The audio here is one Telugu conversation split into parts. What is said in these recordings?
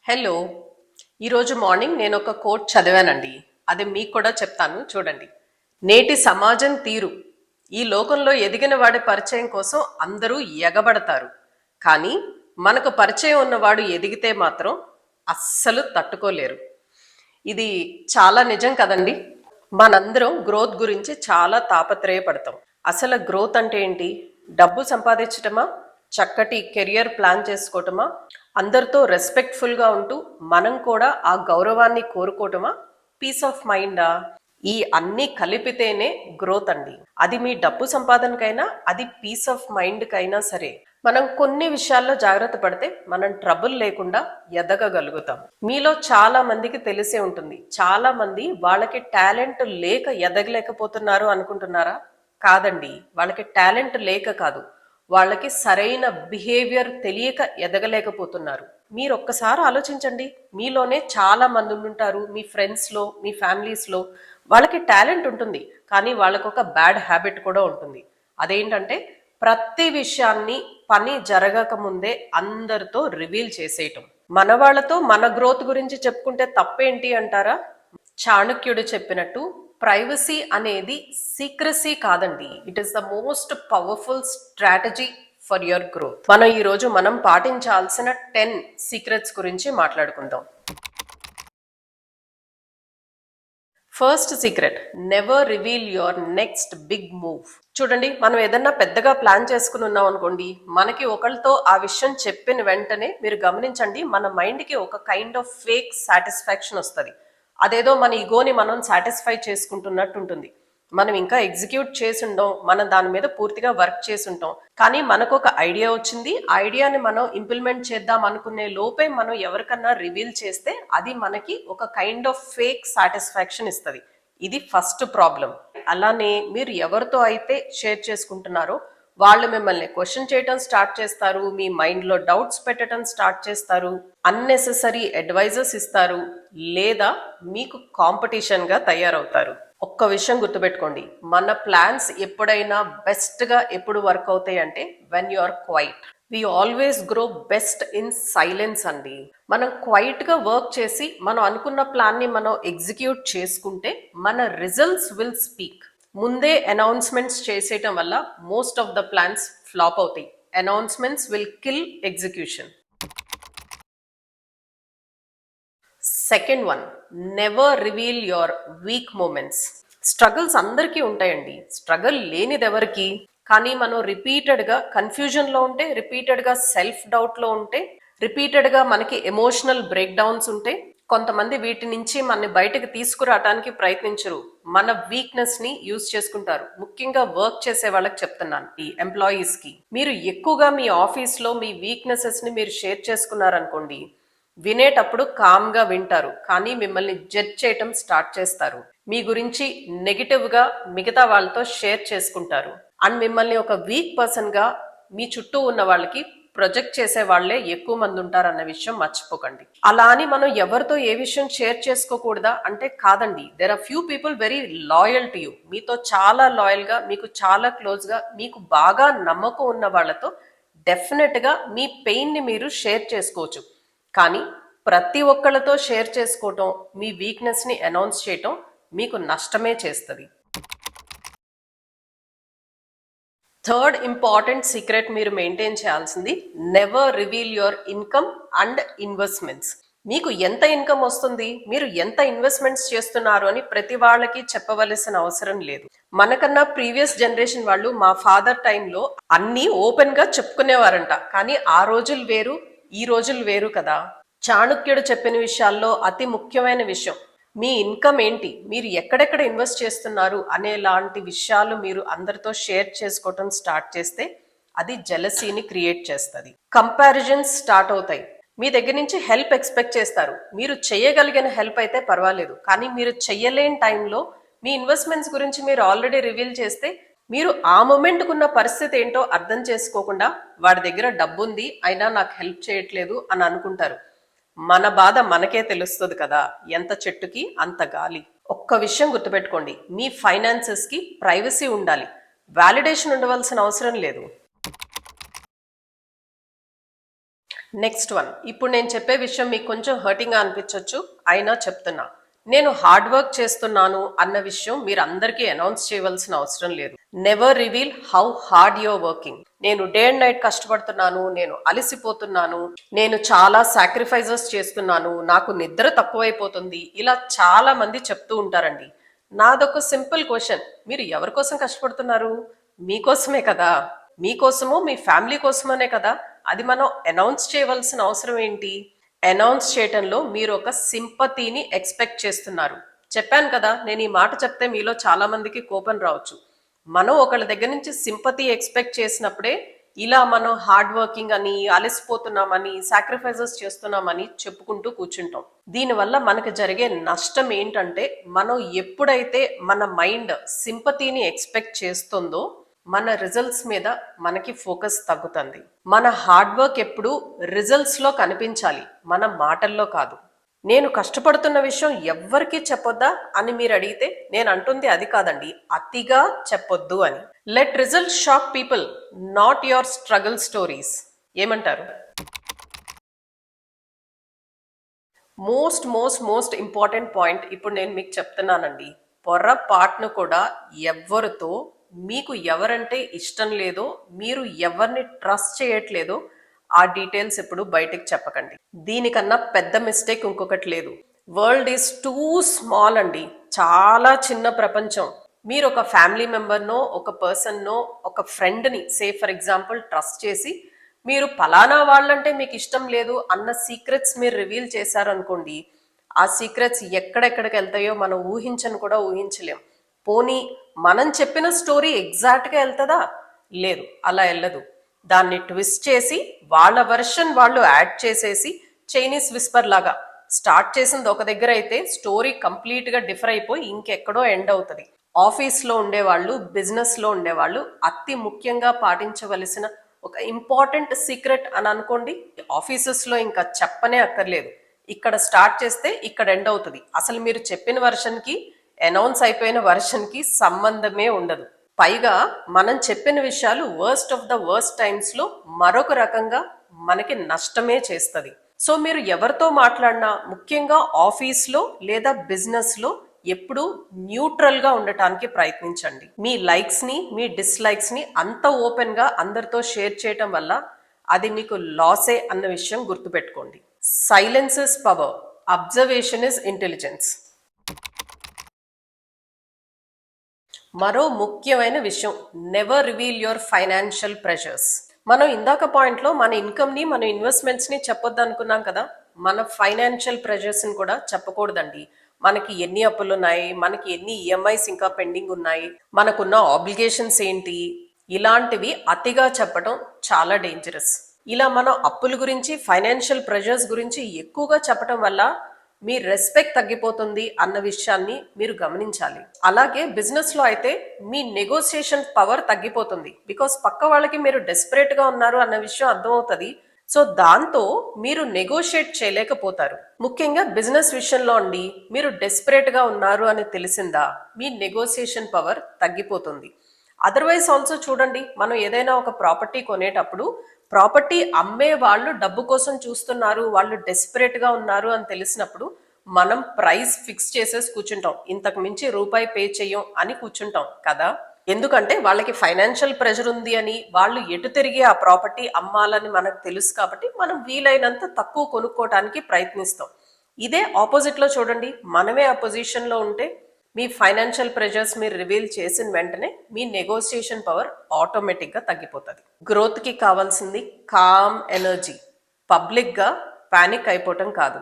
హలో. ఈరోజు మార్నింగ్ నేను ఒక కోట్ చదివానండి. అది మీకు కూడా చెప్తాను చూడండి. నేటి సమాజం తీరు. ఈ లోకంలో ఎదిగిన వాడి పరిచయం కోసం అందరూ ఎగబడతారు. కానీ మనకు పరిచయం ఉన్నవాడు ఎదిగితే మాత్రం అస్సలు తట్టుకోలేరు. ఇది చాలా నిజం కదండి. మనందరం గ్రోత్ గురించి చాలా తాపత్రయపడతాం. అసలు గ్రోత్ అంటే ఏంటి? డబ్బు సంపాదించటమా? చక్కటి కెరియర్ ప్లాన్ చేసుకోవటమా? అందరితో రెస్పెక్ట్ఫుల్గా ఉంటూ మనం కూడా ఆ గౌరవాన్ని కోరుకోవటమా? Piece of మైండా? ఈ అన్నీ కలిపితేనే గ్రోత్ అండి. అది మీ డబ్బు సంపాదనకైనా, అది పీస్ ఆఫ్ మైండ్కైనా సరే. మనం కొన్ని విషయాల్లో జాగ్రత్త పడితే మనం ట్రబుల్ లేకుండా ఎదగగలుగుతాం. మీలో చాలా మందికి తెలిసే ఉంటుంది, చాలా మంది వాళ్ళకి టాలెంట్ లేక ఎదగలేకపోతున్నారు అనుకుంటున్నారా? కాదండి, వాళ్ళకి టాలెంట్ లేక కాదు, వాళ్ళకి సరైన బిహేవియర్ తెలియక ఎదగలేకపోతున్నారు. మీరు ఒక్కసారి ఆలోచించండి. మీలోనే చాలా మంది ఉంటారు, మీ ఫ్రెండ్స్లో, మీ ఫ్యామిలీస్లో వాళ్ళకి టాలెంట్ ఉంటుంది, కానీ వాళ్ళకు ఒక బ్యాడ్ హ్యాబిట్ కూడా ఉంటుంది. అదేంటంటే ప్రతి విషయాన్ని పని జరగక ముందే అందరితో రివీల్ చేసేయటం. మన వాళ్ళతో మన గ్రోత్ గురించి చెప్పుకుంటే తప్పేంటి అంటారా? చాణక్యుడు చెప్పినట్టు ప్రైవసీ అనేది సీక్రసీ కాదండి, it is the most powerful strategy for your growth. మనం పాటించాల్సిన 10 సీక్రెట్స్ గురించి మాట్లాడుకుందాం. First secret, never reveal your next big move. చూడండి, మనం ఏదన్నా పెద్దగా ప్లాన్ చేసుకుని ఉన్నాం అనుకోండి, మనకి ఒకళ్ళతో ఆ విషయం చెప్పిన వెంటనే మీరు గమనించండి, మన మైండ్కి ఒక కైండ్ ఆఫ్ ఫేక్ సాటిస్ఫాక్షన్ వస్తుంది. అదేదో మన ఈగోని మనం సాటిస్ఫై చేసుకుంటున్నట్టు ఉంటుంది. మనం ఇంకా ఎగ్జిక్యూట్ చేసి ఉండం, మనం దాని మీద పూర్తిగా వర్క్ చేసి ఉంటాం, కానీ మనకు ఒక ఐడియా వచ్చింది, ఆ ఐడియాని మనం ఇంప్లిమెంట్ చేద్దాం అనుకునే లోపే మనం ఎవరికన్నా రివీల్ చేస్తే అది మనకి ఒక కైండ్ ఆఫ్ ఫేక్ సాటిస్ఫాక్షన్ ఇస్తుంది. ఇది ఫస్ట్ ప్రాబ్లం. అలానే మీరు ఎవరితో అయితే షేర్ చేసుకుంటున్నారో వాళ్ళు మిమ్మల్ని క్వశ్చన్ చేయటం స్టార్ట్ చేస్తారు, మీ మైండ్లో డౌట్స్ పెట్టడం స్టార్ట్ చేస్తారు, అన్నెసెసరీ అడ్వైజెస్ ఇస్తారు, లేదా మీకు కాంపిటీషన్గా తయారవుతారు. ఒక్క విషయం గుర్తుపెట్టుకోండి, మన ప్లాన్స్ ఎప్పుడైనా బెస్ట్గా ఎప్పుడు వర్క్ అవుతాయి అంటే when you are quiet. We always grow best in silence అండి. మనం క్వైట్గా వర్క్ చేసి మనం అనుకున్న ప్లాన్ని మనం ఎగ్జిక్యూట్ చేసుకుంటే మన రిజల్ట్స్ విల్ స్పీక్. ముందే అనౌన్స్మెంట్స్ చేసేయటం వల్ల most of the plans flop అవుతాయి. Announcements will kill execution. Second one, never reveal your weak moments. Struggles అందరికీ ఉంటాయండి, స్ట్రగుల్ లేనిది ఎవరికి? కానీ మనం రిపీటెడ్గా కన్ఫ్యూజన్లో ఉంటే, రిపీటెడ్గా సెల్ఫ్ డౌట్లో ఉంటే, రిపీటెడ్గా మనకి ఎమోషనల్ బ్రేక్ డౌన్స్ ఉంటే, కొంతమంది వీటి నుంచి మనని బయటకు తీసుకురావడానికి ప్రయత్నించరు, మన వీక్నెస్ ని యూజ్ చేసుకుంటారు. ముఖ్యంగా వర్క్ చేసే వాళ్ళకి చెప్తున్నాను, ఈ ఎంప్లాయీస్ కి. మీరు ఎక్కువగా మీ ఆఫీస్ లో మీ వీక్నెసెస్ ని మీరు షేర్ చేసుకున్నారనుకోండి, వినేటప్పుడు కామ్గా వింటారు, కానీ మిమ్మల్ని జడ్జ్ చేయటం స్టార్ట్ చేస్తారు. మీ గురించి నెగిటివ్గా మిగతా వాళ్ళతో షేర్ చేసుకుంటారు. అండ్ మిమ్మల్ని ఒక వీక్ పర్సన్గా మీ చుట్టూ ఉన్న వాళ్ళకి ప్రొజెక్ట్ చేసే వాళ్లే ఎక్కువ మంది ఉంటారన్న విషయం మర్చిపోకండి. అలా అని మనం ఎవరితో ఏ విషయం షేర్ చేసుకోకూడదా అంటే కాదండి. There are few people very loyal to you. మీతో చాలా లాయల్గా, మీకు చాలా క్లోజ్గా, మీకు బాగా నమ్మకం ఉన్న వాళ్ళతో డెఫినెట్గా మీ పెయిన్ని మీరు షేర్ చేసుకోవచ్చు. కానీ ప్రతి ఒక్కళ్ళతో షేర్ చేసుకోవటం, మీ వీక్నెస్ని అనౌన్స్ చేయటం మీకు నష్టమే చేస్తుంది. థర్డ్ ఇంపార్టెంట్ సీక్రెట్ మీరు మెయింటైన్ చేయాల్సింది, never reveal your income and investments. మీకు ఎంత ఇన్కమ్ వస్తుంది, మీరు ఎంత ఇన్వెస్ట్మెంట్స్ చేస్తున్నారు అని ప్రతి వాళ్ళకి చెప్పవలసిన అవసరం లేదు. మనకన్నా ప్రీవియస్ జనరేషన్ వాళ్ళు, మా ఫాదర్ టైంలో అన్నీ ఓపెన్ గా చెప్పుకునేవారంట. కానీ ఆ రోజులు వేరు, ఈ రోజులు వేరు కదా. చాణక్యుడు చెప్పిన విషయాల్లో అతి ముఖ్యమైన విషయం, మీ ఇన్కమ్ ఏంటి, మీరు ఎక్కడెక్కడ ఇన్వెస్ట్ చేస్తున్నారు అనేలాంటి విషయాలు మీరు అందరితో షేర్ చేసుకోవటం స్టార్ట్ చేస్తే అది జెలసీని క్రియేట్ చేస్తుంది. కంపారిజన్స్ స్టార్ట్ అవుతాయి. మీ దగ్గర నుంచి హెల్ప్ ఎక్స్పెక్ట్ చేస్తారు. మీరు చేయగలిగిన హెల్ప్ అయితే పర్వాలేదు, కానీ మీరు చెయ్యలేని టైంలో మీ ఇన్వెస్ట్మెంట్స్ గురించి మీరు ఆల్రెడీ రివీల్ చేస్తే మీరు ఆ మూమెంట్కున్న పరిస్థితి ఏంటో అర్థం చేసుకోకుండా, వాడి దగ్గర డబ్బు ఉంది అయినా నాకు హెల్ప్ చేయట్లేదు అని అనుకుంటారు. మన బాధ మనకే తెలుస్తుంది కదా, ఎంత చెట్టుకి అంత గాలి. ఒక్క విషయం గుర్తుపెట్టుకోండి, మీ ఫైనాన్సెస్కి ప్రైవసీ ఉండాలి, వ్యాలిడేషన్ ఉండవలసిన అవసరం లేదు. నెక్స్ట్ వన్, ఇప్పుడు నేను చెప్పే విషయం మీకు కొంచెం హర్టింగ్గా అనిపించవచ్చు, అయినా చెప్తున్నా. నేను హార్డ్ వర్క్ చేస్తున్నాను అన్న విషయం మీరు అందరికీ అనౌన్స్ చేయవలసిన అవసరం లేదు. Never reveal how hard your working. నేను డే అండ్ నైట్ కష్టపడుతున్నాను, నేను అలసిపోతున్నాను, నేను చాలా సాక్రిఫైజెస్ చేస్తున్నాను, నాకు నిద్ర తక్కువైపోతుంది, ఇలా చాలా మంది చెప్తూ ఉంటారండి. నాదొక సింపుల్ క్వశ్చన్, మీరు ఎవరి కోసం కష్టపడుతున్నారు? మీకోసమే కదా. మీకోసమో మీ ఫ్యామిలీ కోసమనే కదా. అది మనం అనౌన్స్ చేయవలసిన అవసరం ఏంటి? అనౌన్స్ చేయటంలో మీరు ఒక సింపతిని ఎక్స్పెక్ట్ చేస్తున్నారు. చెప్పాను కదా, నేను ఈ మాట చెప్తే మీలో చాలా మందికి కోపం రావచ్చు. మనం ఒకళ్ళ దగ్గర నుంచి సింపతి ఎక్స్పెక్ట్ చేసినప్పుడే ఇలా మనం హార్డ్ వర్కింగ్ అని, అలసిపోతున్నామని, సాక్రిఫైజెస్ చేస్తున్నామని చెప్పుకుంటూ కూర్చుంటాం. దీనివల్ల మనకు జరిగే నష్టం ఏంటంటే, మనం ఎప్పుడైతే మన మైండ్ సింపతిని ఎక్స్పెక్ట్ చేస్తుందో మన రిజల్ట్స్ మీద మనకి ఫోకస్ తగ్గుతుంది. మన హార్డ్ వర్క్ ఎప్పుడు రిజల్ట్స్ లో కనిపించాలి, మన మాటల్లో కాదు. నేను కష్టపడుతున్న విషయం ఎవ్వరికీ చెప్పొద్దా అని మీరు అడిగితే నేను అంటుంది అది కాదండి, అతిగా చెప్పొద్దు అని. Let result shock people, not your struggle stories. ఏమంటారు? Most most most important point ఇప్పుడు నేను మీకు చెప్తున్నానండి. పొరపాటును కూడా ఎవరితో, మీకు ఎవరంటే ఇష్టం లేదో, మీరు ఎవరిని ట్రస్ట్ చేయట్లేదో ఆ డీటెయిల్స్ ఎప్పుడు బయటకు చెప్పకండి. దీనికన్నా పెద్ద మిస్టేక్ ఇంకొకటి లేదు. వరల్డ్ ఈజ్ టూ స్మాల్ అండి, చాలా చిన్న ప్రపంచం. మీరు ఒక ఫ్యామిలీ మెంబర్నో, ఒక పర్సన్నో, ఒక ఫ్రెండ్ని సే ఫర్ ఎగ్జాంపుల్ ట్రస్ట్ చేసి మీరు ఫలానా వాళ్ళంటే మీకు ఇష్టం లేదు అన్న సీక్రెట్స్ మీరు రివీల్ చేశారనుకోండి, ఆ సీక్రెట్స్ ఎక్కడెక్కడికి వెళ్తాయో మనం ఊహించను కూడా ఊహించలేం. పోనీ మనం చెప్పిన స్టోరీ ఎగ్జాక్ట్గా వెళ్తుందా? లేదు, అలా వెళ్ళదు. దాన్ని ట్విస్ట్ చేసి వాళ్ళ వర్షన్ వాళ్ళు యాడ్ చేసేసి చైనీస్ విస్పర్ లాగా స్టార్ట్ చేసింది ఒక దగ్గర అయితే స్టోరీ కంప్లీట్గా డిఫర్ అయిపోయి ఇంకెక్కడో ఎండ్ అవుతుంది. ఆఫీస్లో ఉండేవాళ్ళు, బిజినెస్లో ఉండేవాళ్ళు అతి ముఖ్యంగా పాటించవలసిన ఒక ఇంపార్టెంట్ సీక్రెట్ అని అనుకోండి. ఆఫీసెస్లో ఇంకా చెప్పనే అక్కర్లేదు. ఇక్కడ స్టార్ట్ చేస్తే ఇక్కడ ఎండ్ అవుతుంది. అసలు మీరు చెప్పిన వర్షన్కి, అనౌన్స్ అయిపోయిన వర్షన్కి సంబంధమే ఉండదు. పైగా మనం చెప్పిన విషయాలు వర్స్ట్ ఆఫ్ ద వర్స్ట్ టైమ్స్లో మరొక రకంగా మనకి నష్టమే చేస్తుంది. సో మీరు ఎవరితో మాట్లాడినా, ముఖ్యంగా ఆఫీస్లో లేదా బిజినెస్లో ఎప్పుడు న్యూట్రల్గా ఉండటానికి ప్రయత్నించండి. మీ లైక్స్ని, మీ డిస్లైక్స్ని అంత ఓపెన్గా అందరితో షేర్ చేయటం వల్ల అది మీకు లాసే అన్న విషయం గుర్తుపెట్టుకోండి. Silence is power, observation is intelligence. మరో ముఖ్యమైన విషయం, never reveal your financial pressures. మనం ఇందాక పాయింట్లో మన ఇన్కమ్ని, మన ఇన్వెస్ట్మెంట్స్ని చెప్పొద్దు అనుకున్నాం కదా, మన ఫైనాన్షియల్ ప్రెషర్స్ని కూడా చెప్పకూడదండి. మనకి ఎన్ని అప్పులు ఉన్నాయి, మనకి ఎన్ని ఈఎంఐస్ ఇంకా పెండింగ్ ఉన్నాయి, మనకున్న ఆబ్లిగేషన్స్ ఏంటి, ఇలాంటివి అతిగా చెప్పడం చాలా డేంజరస్. ఇలా మనం అప్పుల గురించి, ఫైనాన్షియల్ ప్రెషర్స్ గురించి ఎక్కువగా చెప్పడం వల్ల మీ రెస్పెక్ట్ తగ్గిపోతుంది అన్న విషయాన్ని మీరు గమనించాలి. అలాగే బిజినెస్ లో అయితే మీ నెగోసియేషన్ పవర్ తగ్గిపోతుంది. బికాస్ పక్క వాళ్ళకి మీరు డెస్పరేట్ గా ఉన్నారు అన్న విషయం అర్థమవుతుంది. సో దాంతో మీరు నెగోషియేట్ చేయలేకపోతారు. ముఖ్యంగా బిజినెస్ విషయంలో అండి, మీరు డెస్పరేట్ గా ఉన్నారు అని తెలిసిందా మీ నెగోసియేషన్ పవర్ తగ్గిపోతుంది. అదర్వైజ్ ఆల్సో చూడండి, మనం ఏదైనా ఒక ప్రాపర్టీ కొనేటప్పుడు ప్రాపర్టీ అమ్మే వాళ్ళు డబ్బు కోసం చూస్తున్నారు, వాళ్ళు డెస్పరేట్ గా ఉన్నారు అని తెలిసినప్పుడు మనం ప్రైస్ ఫిక్స్ చేసేసి కూర్చుంటాం. ఇంతకు మించి రూపాయి పే చెయ్యం అని కూర్చుంటాం కదా. ఎందుకంటే వాళ్ళకి ఫైనాన్షియల్ ప్రెషర్ ఉంది అని, వాళ్ళు ఎటు తిరిగి ఆ ప్రాపర్టీ అమ్మాలని మనకు తెలుసు కాబట్టి మనం వీలైనంత తక్కువ కొనుక్కోవడానికి ప్రయత్నిస్తాం. ఇదే ఆపోజిట్ లో చూడండి, మనమే ఆ పొజిషన్ లో ఉంటే మీ ఫైనాన్షియల్ ప్రెషర్స్ మీరు రివీల్ చేసిన వెంటనే మీ నెగోసియేషన్ పవర్ ఆటోమేటిక్గా తగ్గిపోతుంది. గ్రోత్కి కావాల్సింది కామ్ ఎనర్జీ, పబ్లిక్గా పానిక్ అయిపోవటం కాదు.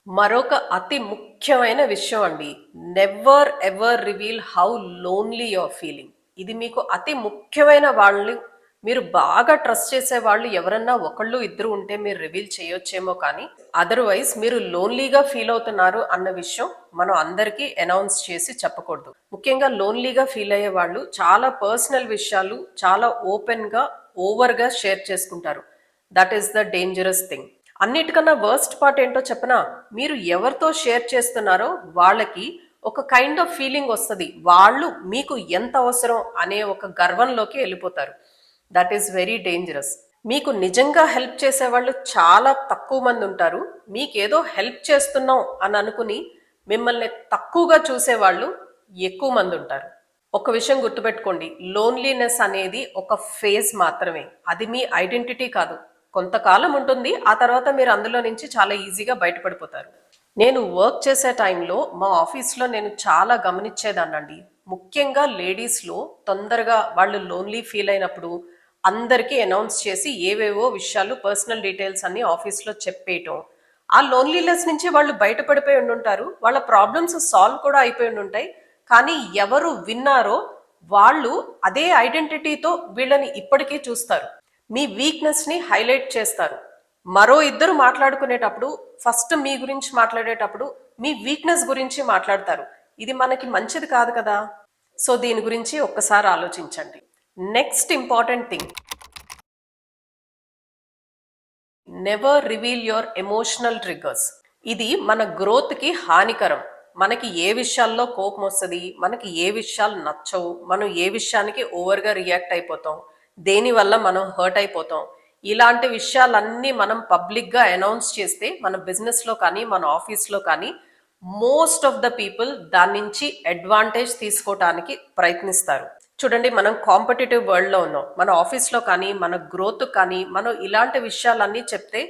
మరొక అతి ముఖ్యమైన విషయం అండి, never ever reveal how lonely your feeling. ఇది మీకు అతి ముఖ్యమైన వాళ్ళు, మీరు బాగా ట్రస్ట్ చేసే వాళ్ళు ఎవరన్నా ఒకళ్ళు ఇద్దరు ఉంటే మీరు రివీల్ చేయొచ్చేమో, కానీ అదర్వైజ్ మీరు లోన్లీగా ఫీల్ అవుతున్నారు అన్న విషయం మనం అందరికీ అనౌన్స్ చేసి చెప్పకూడదు. ముఖ్యంగా లోన్లీగా ఫీల్ అయ్యే వాళ్ళు చాలా పర్సనల్ విషయాలు చాలా ఓపెన్గా ఓవర్గా షేర్ చేసుకుంటారు. That is the dangerous thing. అన్నిటికన్నా వర్స్ట్ పార్ట్ ఏంటో చెప్పనా, మీరు ఎవరితో షేర్ చేస్తున్నారో వాళ్ళకి ఒక కైండ్ ఆఫ్ ఫీలింగ్ వస్తుంది, వాళ్ళు మీకు ఎంత అవసరం అనే ఒక గర్వంలోకి వెళ్ళిపోతారు. That is very dangerous. మీకు నిజంగా హెల్ప్ చేసేవాళ్ళు చాలా తక్కువ మంది ఉంటారు. మీకేదో హెల్ప్ చేస్తున్నాం అని అనుకుని మిమ్మల్ని తక్కువగా చూసేవాళ్ళు ఎక్కువ మంది ఉంటారు. ఒక విషయం గుర్తుపెట్టుకోండి, లోన్లీనెస్ అనేది ఒక ఫేజ్ మాత్రమే. అది మీ ఐడెంటిటీ కాదు. కొంతకాలం ఉంటుంది, ఆ తర్వాత మీరు అందులో నుంచి చాలా ఈజీగా బయటపడిపోతారు. నేను వర్క్ చేసే టైంలో మా ఆఫీస్లో నేను చాలా గమనించేదాన్నండి. ముఖ్యంగా లేడీస్లో తొందరగా వాళ్ళు లోన్లీ ఫీల్ అయినప్పుడు అందరికీ అనౌన్స్ చేసి ఏవేవో విషయాలు పర్సనల్ డీటెయిల్స్ అన్ని ఆఫీస్లో చెప్పేయటం. ఆ లోన్లీనెస్ నుంచి వాళ్ళు బయటపడిపోయి ఉండుంటారు, వాళ్ళ ప్రాబ్లమ్స్ సాల్వ్ కూడా అయిపోయి ఉండుంటాయి. కానీ ఎవరు విన్నారో వాళ్ళు అదే ఐడెంటిటీతో వీళ్ళని ఇప్పటికీ చూస్తారు. మీ వీక్నెస్ ని హైలైట్ చేస్తారు. మరో ఇద్దరు మాట్లాడుకునేటప్పుడు ఫస్ట్ మీ గురించి మాట్లాడేటప్పుడు మీ వీక్నెస్ గురించి మాట్లాడతారు. ఇది మనకి మంచిది కాదు కదా. సో దీని గురించి ఒక్కసారి ఆలోచించండి. Next important thing, never reveal your emotional triggers. ఇది మన గ్రోత్కి హానికరం. మనకి ఏ విషయాల్లో కోపం వస్తుంది, మనకి ఏ విషయాలు నచ్చవు, మనం ఏ విషయానికి ఓవర్గా రియాక్ట్ అయిపోతాం, దేనివల్ల మనం హర్ట్ అయిపోతాం, ఇలాంటి విషయాలన్నీ మనం పబ్లిక్గా అనౌన్స్ చేస్తే మన బిజినెస్లో కానీ మన ఆఫీస్లో కానీ మోస్ట్ ఆఫ్ ద పీపుల్ దాని నుంచి అడ్వాంటేజ్ తీసుకోవటానికి ప్రయత్నిస్తారు. చూడండి, మనం కాంపిటేటివ్ వరల్డ్లో ఉన్నాం. మన ఆఫీస్లో కానీ మన గ్రోత్ కానీ మనం ఇలాంటి విషయాలన్నీ చెప్తే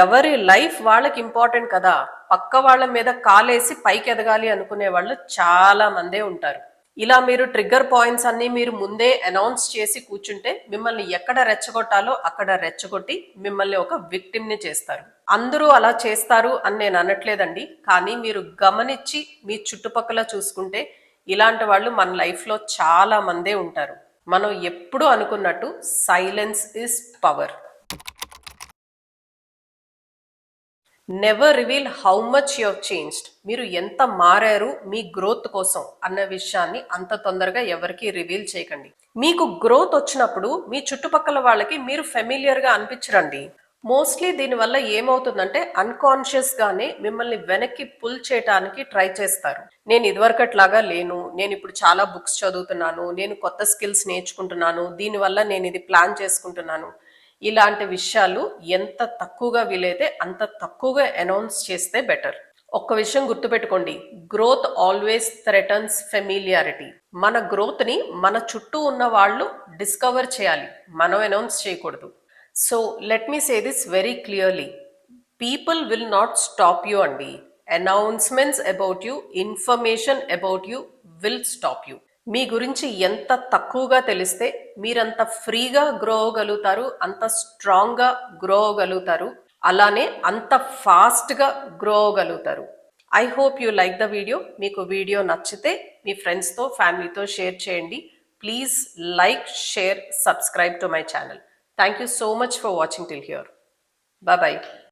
ఎవరి లైఫ్ వాళ్ళకి ఇంపార్టెంట్ కదా. పక్క వాళ్ళ మీద కాలేసి పైకి ఎదగాలి అనుకునే వాళ్ళు చాలా మందే ఉంటారు. ఇలా మీరు ట్రిగ్గర్ పాయింట్స్ అన్ని మీరు ముందే అనౌన్స్ చేసి కూర్చుంటే మిమ్మల్ని ఎక్కడ రెచ్చగొట్టాలో అక్కడ రెచ్చగొట్టి మిమ్మల్ని ఒక విక్టిమ్ని చేస్తారు. అందరూ అలా చేస్తారు అని నేను అనట్లేదండి, కానీ మీరు గమనించి మీ చుట్టుపక్కల చూసుకుంటే ఇలాంటి వాళ్ళు మన లైఫ్లో చాలా మందే ఉంటారు. మనం ఎప్పుడు అనుకున్నట్టు silence is power. Never reveal how much you have changed. మీరు ఎంత మారారు మీ గ్రోత్ కోసం అన్న విషయాన్ని అంత తొందరగా ఎవరికి రివీల్ చేయకండి. మీకు గ్రోత్ వచ్చినప్పుడు మీ చుట్టుపక్కల వాళ్ళకి మీరు ఫెమిలియర్గా అనిపించరండి. మోస్ట్లీ దీనివల్ల ఏమవుతుందంటే అన్కాన్షియస్ గానే మిమ్మల్ని వెనక్కి పుల్ చేయడానికి ట్రై చేస్తారు. నేను ఇదివరకట్లాగా లేను, నేను ఇప్పుడు చాలా బుక్స్ చదువుతున్నాను, నేను కొత్త స్కిల్స్ నేర్చుకుంటున్నాను, దీనివల్ల నేను ఇది ప్లాన్ చేసుకుంటున్నాను. ఇలాంటి విషయాలు ఎంత తక్కువగా వీలైతే అంత తక్కువగా అనౌన్స్ చేస్తే బెటర్. ఒక్క విషయం గుర్తుపెట్టుకోండి, గ్రోత్ ఆల్వేస్ థ్రెటన్స్ ఫెమిలియారిటీ. మన గ్రోత్ ని మన చుట్టూ ఉన్న వాళ్ళు డిస్కవర్ చేయాలి, మనం అనౌన్స్ చేయకూడదు. So let me say this very clearly, people will not stop you అండి. Announcements about you, information about you will stop you. మీ గురించి ఎంత తక్కువగా తెలిస్తే మీరంత ఫ్రీగా గ్రో అవ్వగలుగుతారు, అంత స్ట్రాంగ్గా గ్రో అవ్వగలుగుతారు, అలానే అంత ఫాస్ట్గా గ్రో అవ్వగలుగుతారు. I hope you like the video. మీకు వీడియో నచ్చితే మీ ఫ్రెండ్స్తో ఫ్యామిలీతో షేర్ చేయండి. Please like, share, subscribe to my channel. Thank you so much for watching till here. Bye bye.